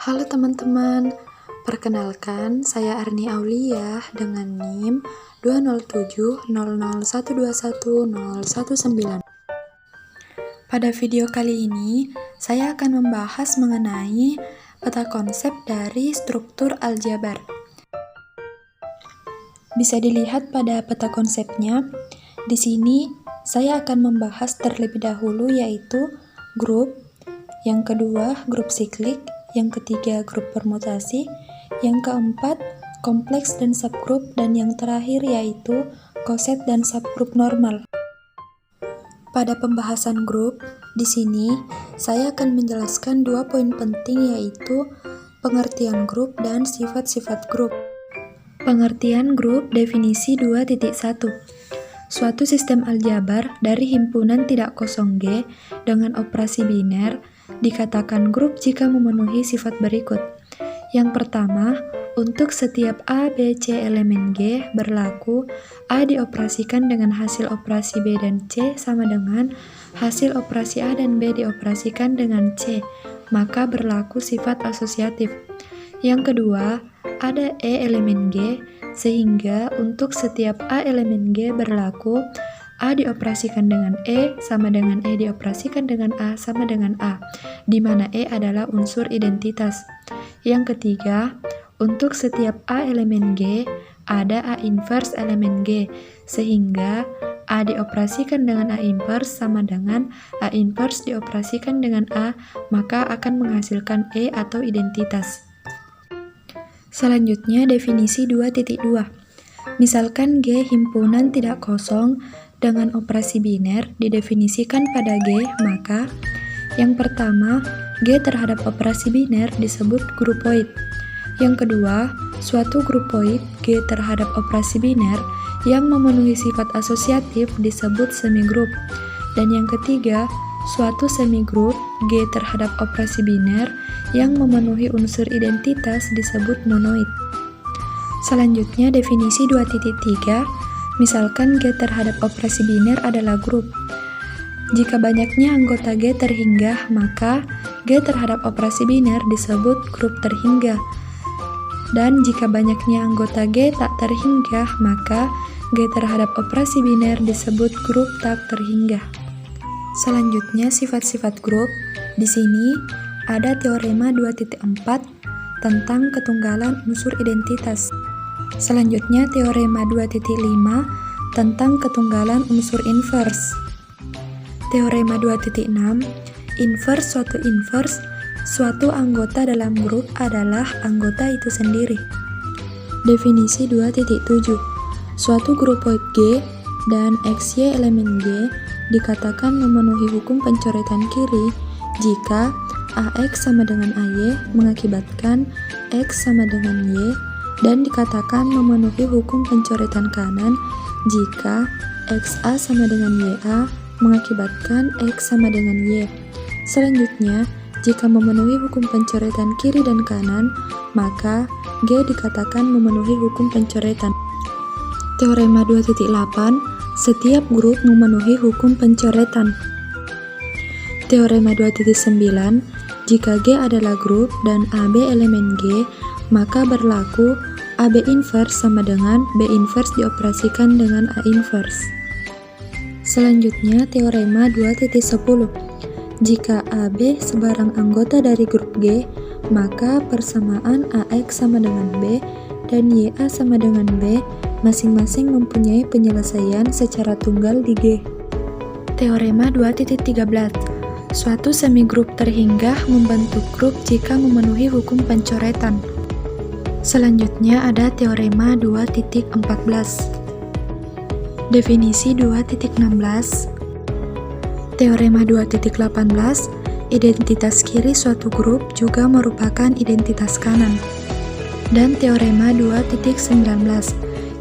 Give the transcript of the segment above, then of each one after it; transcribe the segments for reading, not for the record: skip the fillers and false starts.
Halo teman-teman, perkenalkan saya Arni Aulia dengan NIM 20700121019. Pada video kali ini, saya akan membahas mengenai peta konsep dari struktur aljabar. Bisa dilihat pada peta konsepnya. Di sini saya akan membahas terlebih dahulu yaitu grup, yang kedua grup siklik, yang ketiga grup permutasi, yang keempat kompleks dan subgrup, dan yang terakhir yaitu koset dan subgrup normal. Pada pembahasan grup, di sini saya akan menjelaskan dua poin penting yaitu pengertian grup dan sifat-sifat grup. Pengertian grup definisi 2.1. Suatu sistem aljabar dari himpunan tidak kosong G dengan operasi biner dikatakan grup jika memenuhi sifat berikut. Yang pertama, untuk setiap A, B, C elemen G berlaku A dioperasikan dengan hasil operasi B dan C sama dengan hasil operasi A dan B dioperasikan dengan C, maka berlaku sifat asosiatif. Yang kedua, ada E elemen G, sehingga untuk setiap A elemen G berlaku A dioperasikan dengan E sama dengan E dioperasikan dengan A sama dengan A, di mana E adalah unsur identitas. Yang ketiga, untuk setiap A elemen G, ada A inverse elemen G, sehingga A dioperasikan dengan A inverse sama dengan A inverse dioperasikan dengan A, maka akan menghasilkan E atau identitas. Selanjutnya, definisi 2.2. Misalkan G himpunan tidak kosong dengan operasi biner didefinisikan pada G, maka yang pertama, G terhadap operasi biner disebut grupoid. Yang kedua, suatu grupoid G terhadap operasi biner yang memenuhi sifat asosiatif disebut semigrup. Dan yang ketiga, suatu semigrup G terhadap operasi biner yang memenuhi unsur identitas disebut monoid. Selanjutnya, definisi 2.3. Misalkan G terhadap operasi biner adalah grup. Jika banyaknya anggota G terhinggah, maka G terhadap operasi biner disebut grup terhinggah. Dan jika banyaknya anggota G tak terhinggah, maka G terhadap operasi biner disebut grup tak terhinggah. Selanjutnya, sifat-sifat grup. Di sini ada teorema 2.4 tentang ketunggalan unsur identitas. Selanjutnya, teorema 2.5 tentang ketunggalan unsur inverse. Teorema 2.6, inverse suatu anggota dalam grup adalah anggota itu sendiri. Definisi 2.7. Suatu grupoid G dan XY elemen G dikatakan memenuhi hukum pencoretan kiri jika AX sama dengan AY mengakibatkan X sama dengan Y, dan dikatakan memenuhi hukum pencoretan kanan jika XA sama dengan YA mengakibatkan X sama dengan Y. Selanjutnya, jika memenuhi hukum pencoretan kiri dan kanan, maka G dikatakan memenuhi hukum pencoretan. Teorema 2.8, setiap grup memenuhi hukum pencoretan. Teorema 2.9, jika G adalah grup dan AB elemen G, maka berlaku AB inverse sama dengan B inverse dioperasikan dengan A inverse. Selanjutnya, teorema 2.10. Jika AB sebarang anggota dari grup G, maka persamaan AX sama dengan B dan YA sama dengan B masing-masing mempunyai penyelesaian secara tunggal di G. Teorema 2.13. Suatu semigrup terhinggah membentuk grup jika memenuhi hukum pencoretan. Selanjutnya ada teorema 2.14. Definisi 2.16. Teorema 2.18, identitas kiri suatu grup juga merupakan identitas kanan. Dan teorema 2.19,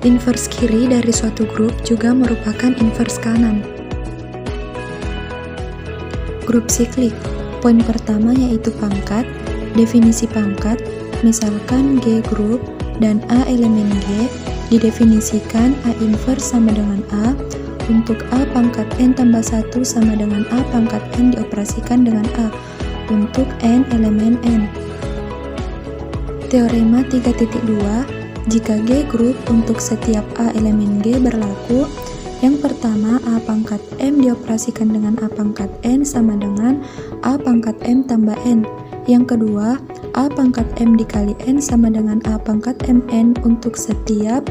inverse kiri dari suatu grup juga merupakan inverse kanan. Grup siklik. Poin pertama yaitu pangkat. Definisi pangkat, misalkan G grup dan A elemen G didefinisikan A inverse sama dengan A, untuk A pangkat N tambah 1 sama dengan A pangkat N dioperasikan dengan A, untuk N elemen N. Teorema 3.2, jika G grup untuk setiap A elemen G berlaku, yang pertama A pangkat M dioperasikan dengan A pangkat N sama dengan A pangkat M tambah N. Yang kedua, A pangkat M dikali N sama dengan A pangkat Mn untuk setiap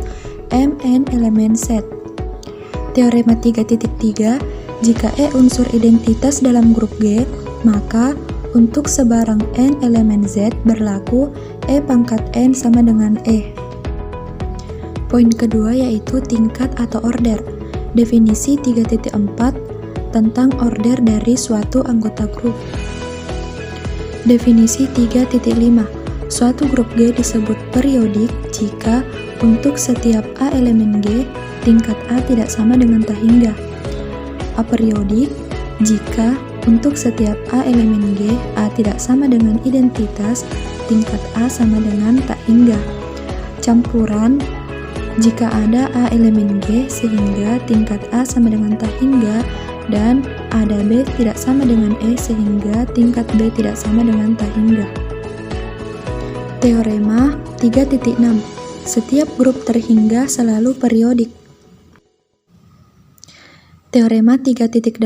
Mn elemen set. Teorema 3.3, jika E unsur identitas dalam grup G, maka untuk sebarang N elemen Z berlaku E pangkat N sama dengan E. Poin kedua yaitu tingkat atau order. Definisi 3.4 tentang order dari suatu anggota grup. Definisi 3.5, suatu grup G disebut periodik jika untuk setiap A elemen G, tingkat A tidak sama dengan tak hingga. Aperiodik jika untuk setiap A elemen G, A tidak sama dengan identitas, tingkat A sama dengan tak hingga. Campuran jika ada A elemen G sehingga tingkat A sama dengan tak hingga, dan ada B tidak sama dengan E sehingga tingkat B tidak sama dengan tak hingga. Teorema 3.6, setiap grup terhingga selalu periodik. Teorema 3.8,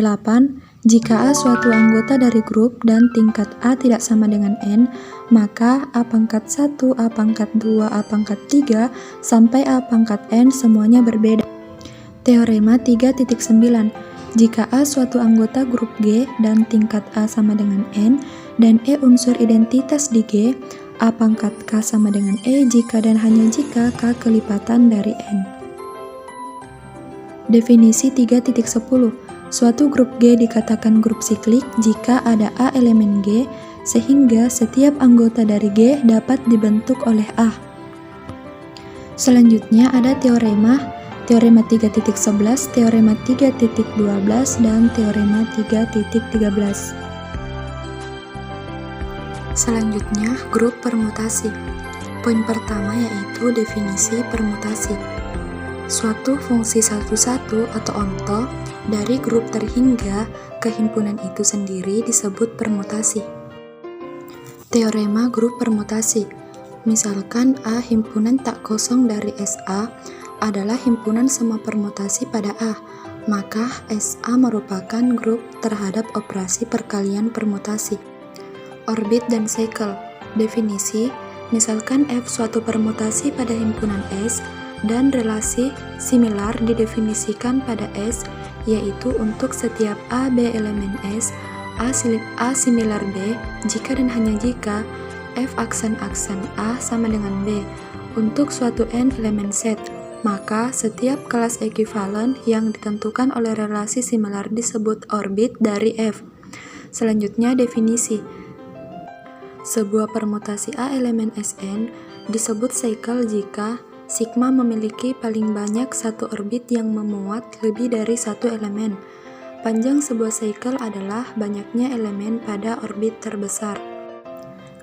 jika A suatu anggota dari grup dan tingkat A tidak sama dengan N, maka A pangkat 1, A pangkat 2, A pangkat 3, sampai A pangkat N semuanya berbeda. Teorema 3.9, jika A suatu anggota grup G dan tingkat A sama dengan N, dan E unsur identitas di G, A pangkat K sama dengan E jika dan hanya jika K kelipatan dari N. Definisi 3.10, suatu grup G dikatakan grup siklik jika ada A elemen G, sehingga setiap anggota dari G dapat dibentuk oleh A. Selanjutnya ada teorema 3.11, teorema 3.12, dan teorema 3.13. Selanjutnya, grup permutasi. Poin pertama yaitu definisi permutasi. Suatu fungsi satu-satu atau onto dari grup terhingga ke himpunan itu sendiri disebut permutasi. Teorema grup permutasi. Misalkan A himpunan tak kosong dari SA adalah himpunan semua permutasi pada A, maka SA merupakan grup terhadap operasi perkalian permutasi. Orbit dan cycle. Definisi, misalkan F suatu permutasi pada himpunan S, dan relasi similar didefinisikan pada S, yaitu untuk setiap A B elemen S, A similar B, jika dan hanya jika F aksen-aksen A sama dengan B untuk suatu N elemen set, maka setiap kelas ekuivalen yang ditentukan oleh relasi similar disebut orbit dari F. Selanjutnya definisi. Sebuah permutasi A elemen Sn disebut cycle jika sigma memiliki paling banyak satu orbit yang memuat lebih dari satu elemen. Panjang sebuah cycle adalah banyaknya elemen pada orbit terbesar.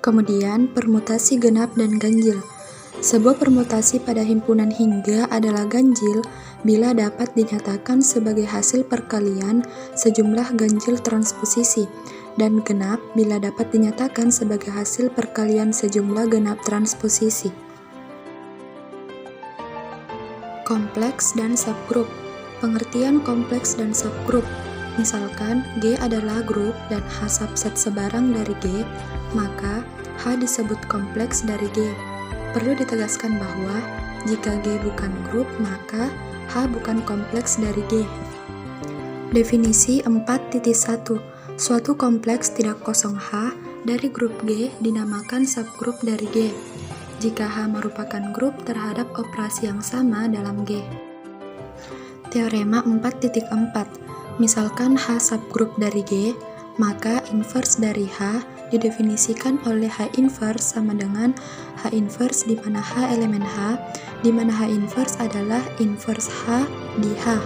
Kemudian, permutasi genap dan ganjil. Sebuah permutasi pada himpunan hingga adalah ganjil bila dapat dinyatakan sebagai hasil perkalian sejumlah ganjil transposisi, dan genap bila dapat dinyatakan sebagai hasil perkalian sejumlah genap transposisi. Kompleks dan subgrup. Pengertian kompleks dan subgrup. Misalkan G adalah grup dan H subset sebarang dari G, maka H disebut kompleks dari G. Perlu ditegaskan bahwa jika G bukan grup, maka H bukan kompleks dari G. Definisi 4.1. Suatu kompleks tidak kosong H dari grup G dinamakan subgrup dari G jika H merupakan grup terhadap operasi yang sama dalam G. Teorema 4.4. Misalkan H subgrup dari G, maka inverse dari H didefinisikan oleh H inverse sama dengan H inverse di mana H elemen H, di mana H inverse adalah inverse H di H.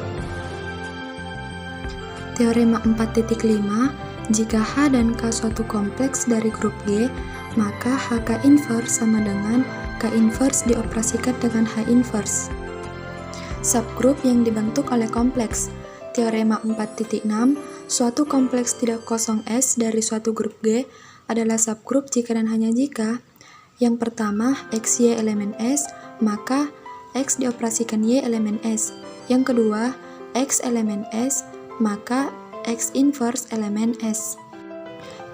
Teorema 4.5, jika H dan K suatu kompleks dari grup G, maka HK inverse sama dengan K inverse dioperasikan dengan H inverse. Subgrup yang dibentuk oleh kompleks. Teorema 4.6, suatu kompleks tidak kosong S dari suatu grup G adalah subgrup jika dan hanya jika Yang pertama, X, Y elemen S, maka X dioperasikan Y elemen S. Yang kedua, X elemen S, maka X inverse elemen S.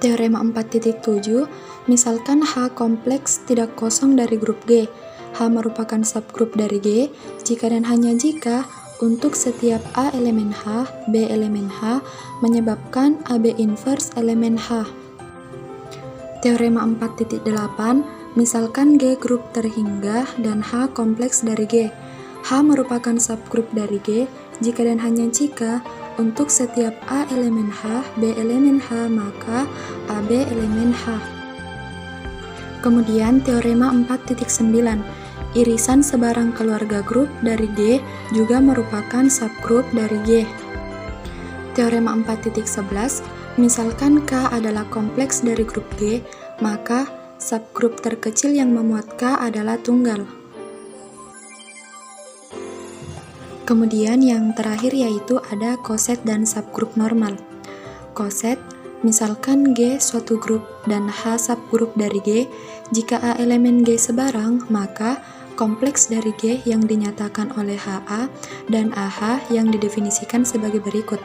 Teorema 4.7, misalkan H kompleks tidak kosong dari grup G. H merupakan subgrup dari G jika dan hanya jika untuk setiap A elemen H, B elemen H menyebabkan AB inverse elemen H. Teorema 4.8, misalkan G grup terhingga dan H kompleks dari G. H merupakan subgrup dari G jika dan hanya jika untuk setiap A elemen H, B elemen H, maka AB elemen H. Kemudian teorema 4.9, irisan sebarang keluarga grup dari G juga merupakan subgrup dari G. Teorema 4.11, misalkan K adalah kompleks dari grup G, maka subgrup terkecil yang memuat K adalah tunggal. Kemudian yang terakhir yaitu ada koset dan subgrup normal. Koset, misalkan G suatu grup dan H subgrup dari G, jika A elemen G sebarang, maka kompleks dari G yang dinyatakan oleh HA dan AH yang didefinisikan sebagai berikut.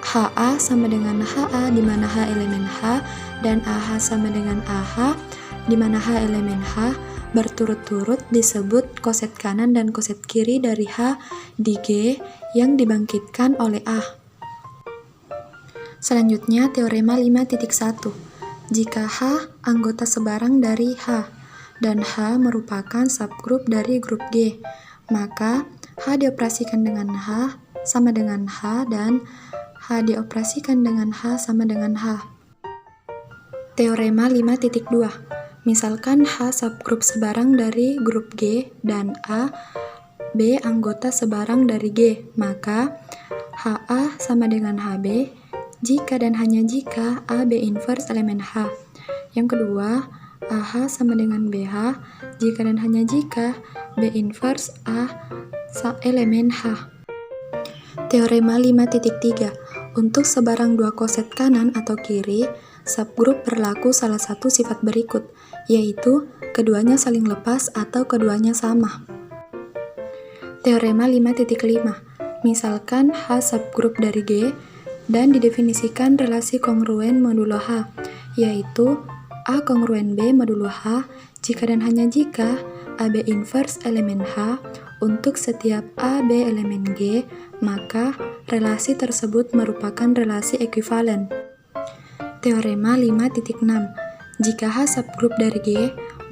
HA sama dengan HA di mana H elemen H dan AH sama dengan AH di mana H elemen H berturut-turut disebut koset kanan dan koset kiri dari H di G yang dibangkitkan oleh A. Selanjutnya teorema 5.1. Jika H anggota sebarang dari H dan H merupakan subgrup dari grup G, maka H dioperasikan dengan H sama dengan H dan H dioperasikan dengan H sama dengan H. Teorema 5.2, misalkan H subgrup sebarang dari grup G dan A, B anggota sebarang dari G, maka HA sama dengan HB jika dan hanya jika AB inverse elemen H. Yang kedua, AH sama dengan BH jika dan hanya jika B inverse A elemen H. Teorema 5.3, untuk sebarang dua koset kanan atau kiri, subgrup berlaku salah satu sifat berikut, yaitu keduanya saling lepas atau keduanya sama. Teorema 5.5, misalkan H subgrup dari G dan didefinisikan relasi kongruen modulo H, yaitu A kongruen B modulo H jika dan hanya jika AB inverse elemen H untuk setiap A, B elemen G, maka relasi tersebut merupakan relasi ekuivalen. Teorema 5.6, jika H subgrup dari G,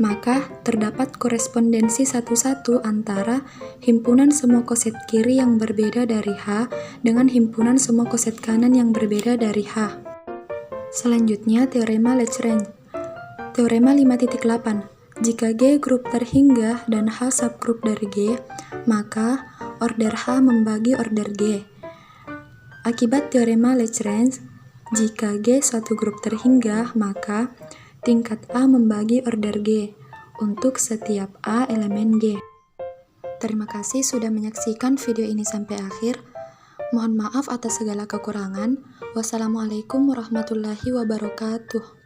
maka terdapat korespondensi satu-satu antara himpunan semua koset kiri yang berbeda dari H dengan himpunan semua koset kanan yang berbeda dari H. Selanjutnya teorema Lagrange. Teorema 5.8, jika G grup terhingga dan H subgrup dari G, maka order H membagi order G. Akibat teorema Lagrange, jika G suatu grup terhingga, maka tingkat A membagi order G untuk setiap A elemen G. Terima kasih sudah menyaksikan video ini sampai akhir. Mohon maaf atas segala kekurangan. Wassalamualaikum warahmatullahi wabarakatuh.